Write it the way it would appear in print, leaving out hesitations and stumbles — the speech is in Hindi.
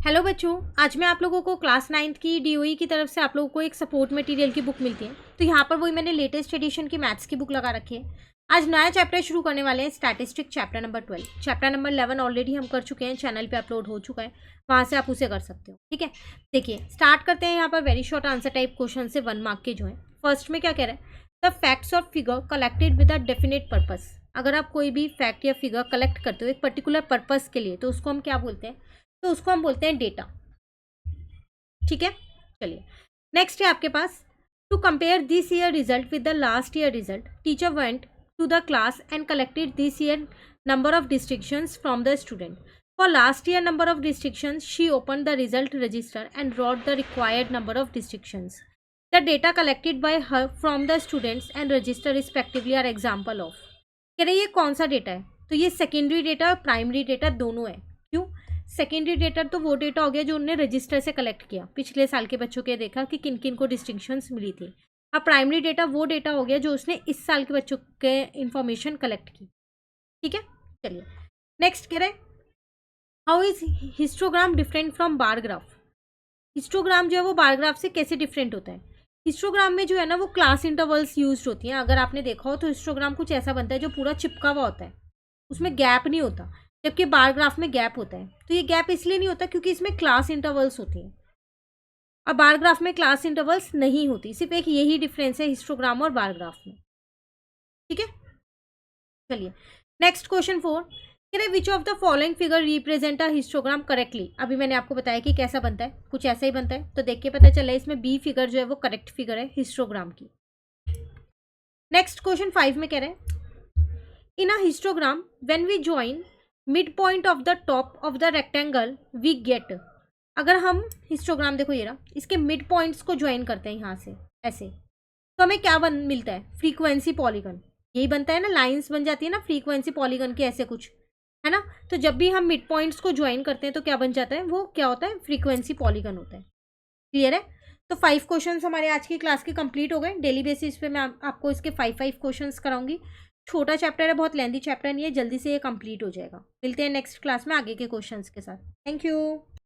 हेलो बच्चों, आज मैं आप लोगों को क्लास 9th की डीओई की तरफ से आप लोगों को एक सपोर्ट मटेरियल की बुक मिलती है। तो यहाँ पर वही मैंने लेटेस्ट एडिशन की मैथ्स की बुक लगा रखी है। आज नया चैप्टर शुरू करने वाले हैं, statistic chapter number 12। Chapter number 11 already हम कर चुके हैं, चैनल पे अपलोड हो चुका है, वहाँ से आप उसे कर सकते हो। ठीक है, देखिए स्टार्ट करते हैं। यहाँ पर very short answer type question से 1 मार्क के जो है। फर्स्ट में क्या कह रहा है, the facts of figure collected with a definite purpose. अगर आप कोई भी फैक्ट या फिगर कलेक्ट करते हो एक पर्टिकुलर पर्पस के लिए, तो उसको हम क्या बोलते हैं, तो उसको हम बोलते हैं डेटा। ठीक है, चलिए नेक्स्ट है आपके पास, to compare this year result with the last year result, teacher went to the class and collected this year number of distinctions from the student. For last year number of distinctions, she opened the result register and wrote the required number of distinctions. The data collected by her from the students and register respectively are example of. कह रही है कौन सा डेटा है, तो ये सेकेंडरी डेटा और प्राइमरी डेटा दोनों है। क्यों? सेकेंडरी डेटा तो वो डेटा हो गया जो उन्होंने रजिस्टर से कलेक्ट किया, पिछले साल के बच्चों के देखा कि किन किन को डिस्टिंक्शंस मिली थी। अब प्राइमरी डेटा वो डेटा हो गया जो उसने इस साल के बच्चों के इंफॉर्मेशन कलेक्ट की। ठीक है, चलिए नेक्स्ट कह रहे how is histogram different from bar graph. Histogram जो है वो बार ग्राफ से कैसे डिफरेंट होता है। हिस्टोग्राम में जो है ना वो क्लास इंटरवल्स यूज होती हैं। अगर आपने देखा हो तो हिस्टोग्राम कुछ ऐसा बनता है जो पूरा चिपका हुआ होता है, उसमें गैप नहीं होता, जबकि बार ग्राफ में गैप होता है। तो ये गैप इसलिए नहीं होता क्योंकि इसमें क्लास इंटरवल्स होती हैं और बार ग्राफ में क्लास इंटरवल्स नहीं होती। सिर्फ एक यही डिफरेंस है हिस्टोग्राम और बार ग्राफ में। ठीक है, चलिए next question 4, which of the following figure represent a histogram correctly. अभी मैंने आपको बताया कि कैसा बनता है, कुछ ऐसा ही बनता है। तो देख के पता चला इसमें बी फिगर जो है वो करेक्ट फिगर है हिस्टोग्राम की। नेक्स्ट क्वेश्चन 5 में कह रहे हैं, in a histogram when we join mid point of the top of the rectangle we get. अगर हम हिस्टोग्राम देखो ये रहा, इसके मिड पॉइंट्स को ज्वाइन करते हैं यहाँ से ऐसे, तो हमें क्या मिलता है, फ्रीक्वेंसी पॉलीगन। यही बनता है ना, लाइंस बन जाती है ना फ्रीक्वेंसी पॉलीगन की, ऐसे कुछ है ना। तो जब भी हम मिड पॉइंट्स को ज्वाइन करते हैं तो क्या बन जाता है, वो क्या होता है, फ्रीक्वेंसी पॉलीगन होता है। क्लियर है। तो 5 क्वेश्चंस हमारे आज की क्लास के कंप्लीट हो गए। डेली बेसिस पे मैं आपको इसके 5 क्वेश्चंस कराऊंगी। छोटा चैप्टर है, बहुत लेंथी चैप्टर नहीं है, जल्दी से ये कंप्लीट हो जाएगा। मिलते हैं नेक्स्ट क्लास में आगे के क्वेश्चंस के साथ। Thank you.